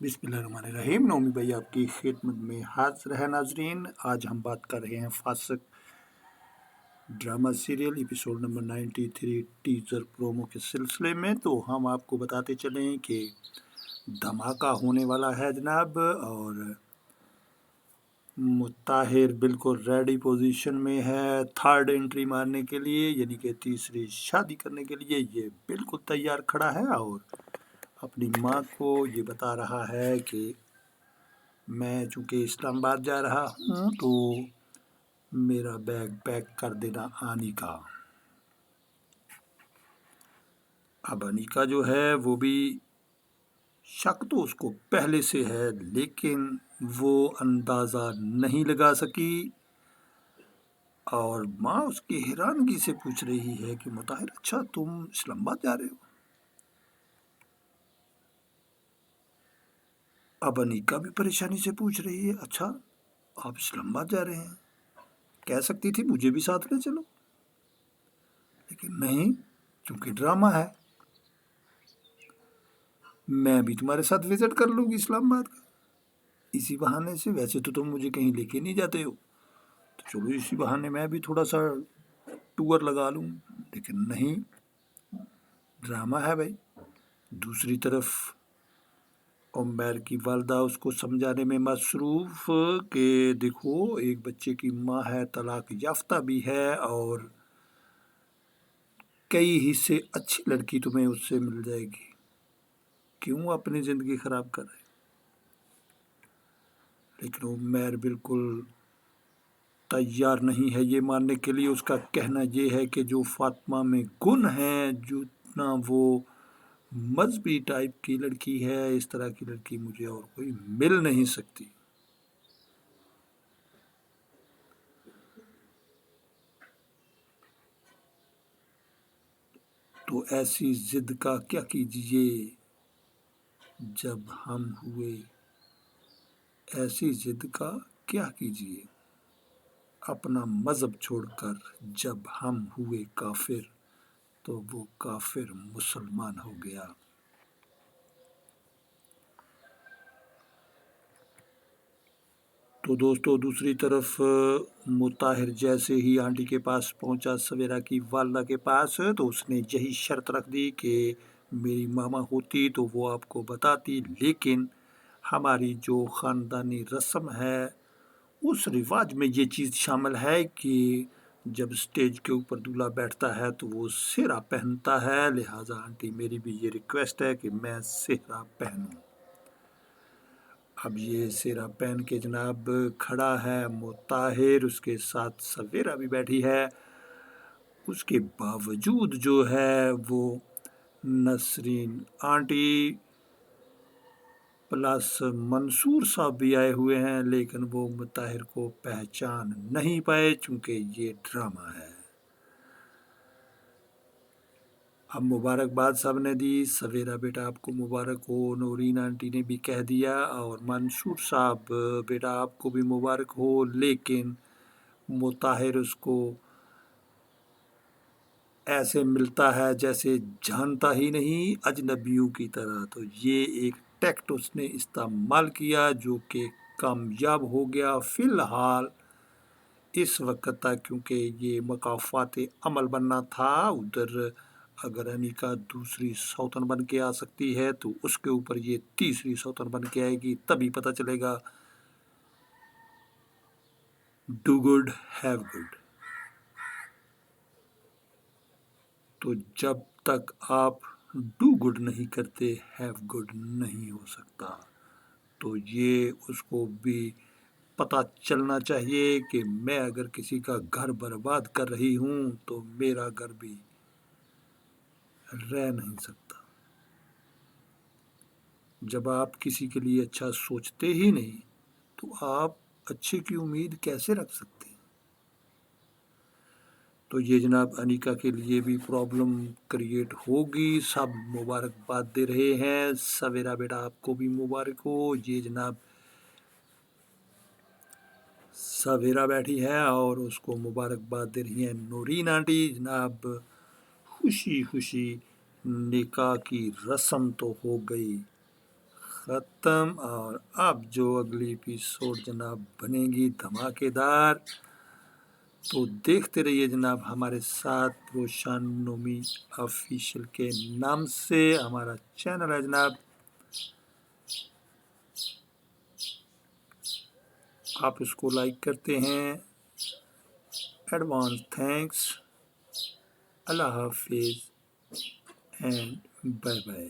बिस्मिल्लाहिर्रहमानिर्रहीम। नौमी भाई आपकी खिदमत में हाजिर है नाजरीन। आज हम बात कर रहे हैं Fasiq drama serial episode number 93 teaser promo के सिलसिले में। तो हम आपको बताते चलें कि धमाका होने वाला है जनाब, और मुत्ताहिर बिल्कुल रेडी पोजीशन में है थर्ड एंट्री मारने के लिए, यानी कि तीसरी शादी करने के लिए ये बिल्कुल तैयार खड़ा है और अपनी माँ को ये बता रहा है कि मैं चूँकि इस्लामाबाद जा रहा हूँ तो मेरा बैग पैक कर देना अनीका। अब अनीका जो है वो भी शक तो उसको पहले से है, लेकिन वो अंदाज़ा नहीं लगा सकी और माँ उसकी हैरानगी से पूछ रही है कि मुताहिर, अच्छा तुम इस्लामाबाद जा रहे हो? अब अनीका भी परेशानी से पूछ रही है, अच्छा आप इस्लामाबाद जा रहे हैं? कह सकती थी मुझे भी साथ ले चलो, लेकिन नहीं, चूंकि ड्रामा है मैं भी तुम्हारे साथ विजिट कर लूँगी इस्लामाबाद का, इसी बहाने से। वैसे तो तुम मुझे कहीं लेके नहीं जाते हो, तो चलो इसी बहाने मैं भी थोड़ा सा टूर लगा लूँ, लेकिन नहीं, ड्रामा है भाई। दूसरी तरफ उमर की वालदा उसको समझाने में मसरूफ़ कि देखो एक बच्चे की माँ है, तलाक याफ्ता भी है और कई हिस्से अच्छी लड़की तुम्हें उससे मिल जाएगी, क्यों अपनी ज़िंदगी ख़राब कर रहे। लेकिन उमर बिल्कुल तैयार नहीं है ये मानने के लिए। उसका कहना ये है कि जो फातिमा में गुण है, जितना वो मजहबी टाइप की लड़की है, इस तरह की लड़की मुझे और कोई मिल नहीं सकती। तो ऐसी जिद का क्या कीजिए जब हम हुए, ऐसी जिद का क्या कीजिए अपना मजहब छोड़कर जब हम हुए काफिर, तो वो काफिर मुसलमान हो गया। तो दोस्तों दूसरी तरफ मुताहिर जैसे ही आंटी के पास पहुंचा, सवेरा की वालदा के पास, तो उसने यही शर्त रख दी कि मेरी मामा होती तो वो आपको बताती, लेकिन हमारी जो ख़ानदानी रस्म है उस रिवाज में ये चीज़ शामिल है कि जब स्टेज के ऊपर दूल्हा बैठता है तो वो सेहरा पहनता है, लिहाजा आंटी मेरी भी ये रिक्वेस्ट है कि मैं सेहरा पहनूं। अब ये सेहरा पहन के जनाब खड़ा है मुताहिर, उसके साथ सवेरा भी बैठी है। उसके बावजूद जो है वो नसरीन आंटी प्लस मंसूर साहब भी आए हुए हैं, लेकिन वो मुताहिर को पहचान नहीं पाए चूँकि ये ड्रामा है। अब मुबारकबाद सब ने दी, सवेरा बेटा आपको मुबारक हो, नौरीन आंटी ने भी कह दिया, और मंसूर साहब बेटा आपको भी मुबारक हो, लेकिन मुताहिर उसको ऐसे मिलता है जैसे जानता ही नहीं, अजनबियों की तरह। तो ये एक टैक्ट उसने इस्तेमाल किया जो कि कामयाब हो गया फ़िलहाल इस वक्त तक, क्योंकि ये मकाफ़ात अमल बनना था। उधर अगर अनीका दूसरी सौतन बन के आ सकती है तो उसके ऊपर ये तीसरी सौतन बन के आएगी, तभी पता चलेगा डू गुड हैव गुड। तो जब तक आप डू गुड नहीं करते, हैव गुड नहीं हो सकता। तो ये उसको भी पता चलना चाहिए कि मैं अगर किसी का घर बर्बाद कर रही हूँ तो मेरा घर भी रह नहीं सकता। जब आप किसी के लिए अच्छा सोचते ही नहीं तो आप अच्छे की उम्मीद कैसे रख सकते हैं? तो ये जनाब अनीका के लिए भी प्रॉब्लम क्रिएट होगी। सब मुबारकबाद दे रहे हैं, सवेरा बेटा आपको भी मुबारक हो। ये जनाब सवेरा बैठी है और उसको मुबारकबाद दे रही हैं नौरीन आंटी। जनाब खुशी खुशी निकाह की रस्म तो हो गई ختم، اور اب جو اگلی ایپیسوڈ جناب بنے گی دھماکے دار، تو دیکھتے رہیے جناب ہمارے ساتھ۔ روشن نومی آفیشیل کے نام سے ہمارا چینل ہے جناب، آپ اس کو لائک کرتے ہیں۔ ایڈوانس تھینکس، اللہ حافظ اینڈ بائے بائے۔